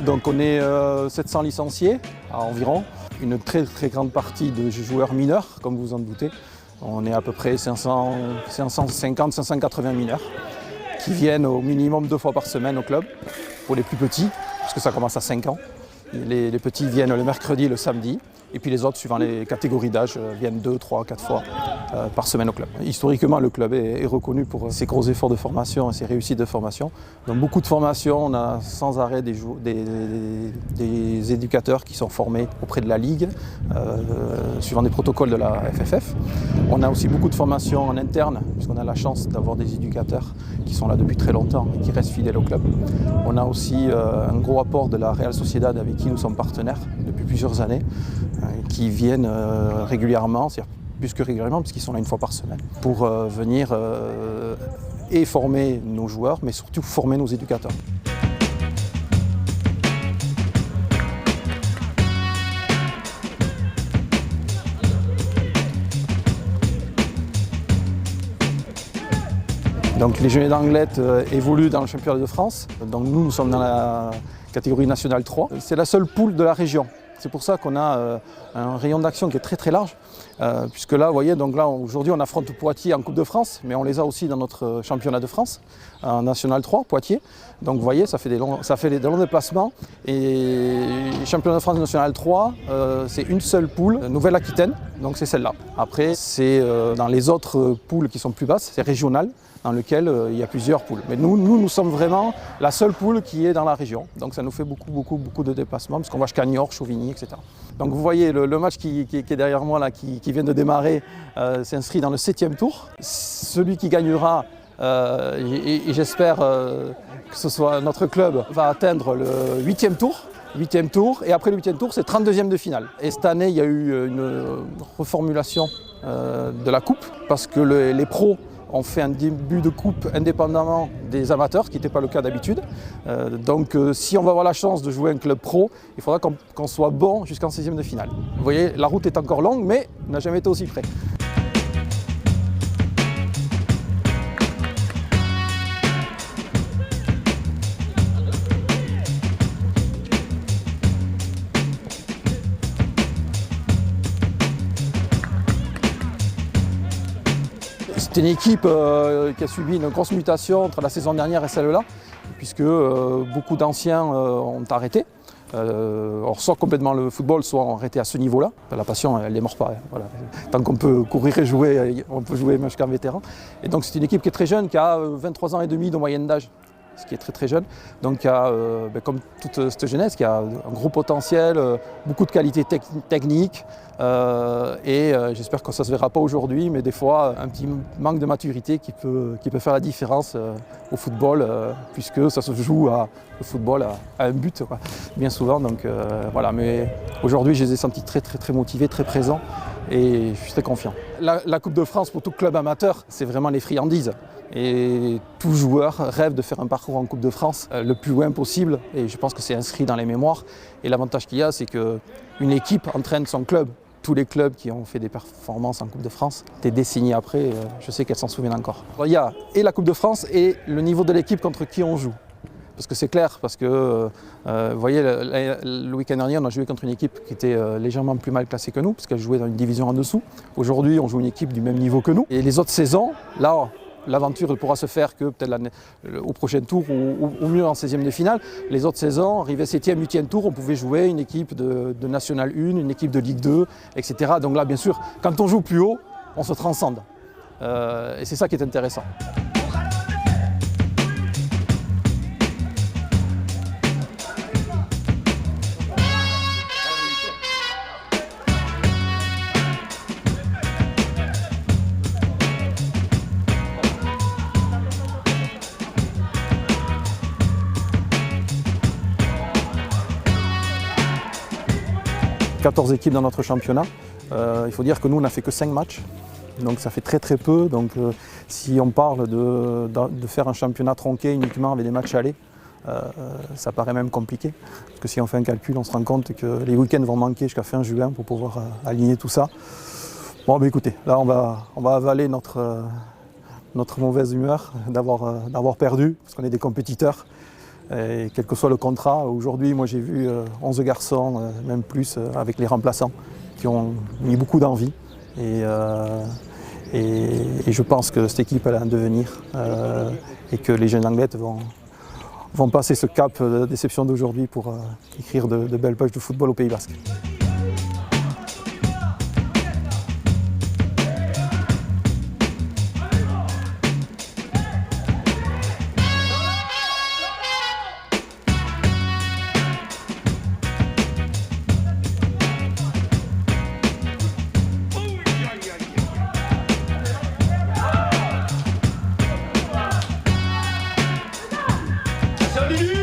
Donc on est 700 licenciés environ, une très grande partie de joueurs mineurs, comme vous en doutez. On est à peu près 550-580 mineurs qui viennent au minimum 2 fois par semaine au club, pour les plus petits, puisque ça commence à 5 ans. Les petits viennent le mercredi et le samedi, et puis les autres, suivant les catégories d'âge, viennent 2, 3, 4 fois par semaine au club. Historiquement, le club est reconnu pour ses gros efforts de formation et ses réussites de formation. Donc beaucoup de formations, on a sans arrêt des éducateurs qui sont formés auprès de la Ligue, suivant des protocoles de la FFF. On a aussi beaucoup de formations en interne, puisqu'on a la chance d'avoir des éducateurs qui sont là depuis très longtemps et qui restent fidèles au club. On a aussi un gros apport de la Real Sociedad avec qui nous sommes partenaires depuis plusieurs années, qui viennent régulièrement, c'est-à-dire plus que régulièrement, puisqu'ils sont là une fois par semaine, pour venir et former nos joueurs, mais surtout former nos éducateurs. Donc les Jeunes d'Anglet évoluent dans le championnat de France. Donc nous sommes dans la catégorie nationale 3. C'est la seule poule de la région. C'est pour ça qu'on a un rayon d'action qui est très large, puisque là, vous voyez, donc là aujourd'hui on affronte Poitiers en Coupe de France, mais on les a aussi dans notre championnat de France, en National 3, Poitiers. Donc vous voyez, ça fait des longs déplacements. Et championnat de France National 3, c'est une seule poule, Nouvelle-Aquitaine, donc c'est celle-là. Après, c'est dans les autres poules qui sont plus basses, c'est régional, dans lequel il y a plusieurs poules. Mais nous sommes vraiment la seule poule qui est dans la région. Donc ça nous fait beaucoup de déplacements, puisqu'on va jusqu'à Niort, Chauvigny, etc. Donc vous voyez le match qui est derrière moi, là, qui vient de démarrer, s'inscrit dans le 7e tour. Celui qui gagnera, et j'espère que ce soit notre club, va atteindre le 8e tour. 8e tour, et après le 8e tour, c'est 32e de finale. Et cette année, il y a eu une reformulation de la coupe, parce que les pros ont fait un début de coupe indépendamment des amateurs, ce qui n'était pas le cas d'habitude. Donc si on va avoir la chance de jouer un club pro, il faudra qu'on soit bon jusqu'en 16e de finale. Vous voyez, la route est encore longue, mais on n'a jamais été aussi près. C'est une équipe qui a subi une grosse mutation entre la saison dernière et celle-là, puisque beaucoup d'anciens ont arrêté. On sort complètement le football, soit on arrêté à ce niveau-là. La passion, elle ne mord pas. Hein, voilà. Tant qu'on peut courir et jouer, on peut jouer même jusqu'à un vétéran. Et donc c'est une équipe qui est très jeune, qui a 23 ans et demi de moyenne d'âge, ce qui est très jeune. Donc qui a, comme toute cette jeunesse, qui a un gros potentiel, beaucoup de qualités techniques. J'espère que ça ne se verra pas aujourd'hui, mais des fois un petit manque de maturité qui peut faire la différence au football, puisque ça se joue le football à un but, quoi, bien souvent. Donc voilà, mais aujourd'hui je les ai sentis très motivés, très présents, et je suis très confiant. La Coupe de France pour tout club amateur, c'est vraiment les friandises. Et tout joueur rêve de faire un parcours en Coupe de France le plus loin possible, et je pense que c'est inscrit dans les mémoires. Et l'avantage qu'il y a, c'est qu'une équipe entraîne son club. Tous les clubs qui ont fait des performances en Coupe de France, des décennies après, je sais qu'elles s'en souviennent encore. Il y a et la Coupe de France et le niveau de l'équipe contre qui on joue. Parce que c'est clair, parce que vous voyez, le week-end dernier, on a joué contre une équipe qui était légèrement plus mal classée que nous, parce qu'elle jouait dans une division en dessous. Aujourd'hui, on joue une équipe du même niveau que nous. Et les autres saisons, là, l'aventure pourra se faire que peut-être au prochain tour ou au mieux en 16e de finale. Les autres saisons, arrivé 7e, 8e tour, on pouvait jouer une équipe de National 1, une équipe de Ligue 2, etc. Donc là, bien sûr, quand on joue plus haut, on se transcende. Et c'est ça qui est intéressant. 14 équipes dans notre championnat. Il faut dire que nous, on n'a fait que 5 matchs. Donc ça fait très peu. Donc si on parle de faire un championnat tronqué uniquement avec des matchs allés, ça paraît même compliqué. Parce que si on fait un calcul, on se rend compte que les week-ends vont manquer jusqu'à fin juin pour pouvoir aligner tout ça. Bon, ben écoutez, là on va avaler notre mauvaise humeur d'avoir perdu, parce qu'on est des compétiteurs. Et quel que soit le contrat, aujourd'hui, moi j'ai vu 11 garçons, même plus, avec les remplaçants, qui ont mis beaucoup d'envie. Et je pense que cette équipe elle a un devenir et que les jeunes Anglettes vont passer ce cap de déception d'aujourd'hui pour écrire de belles pages de football au Pays Basque. Salut!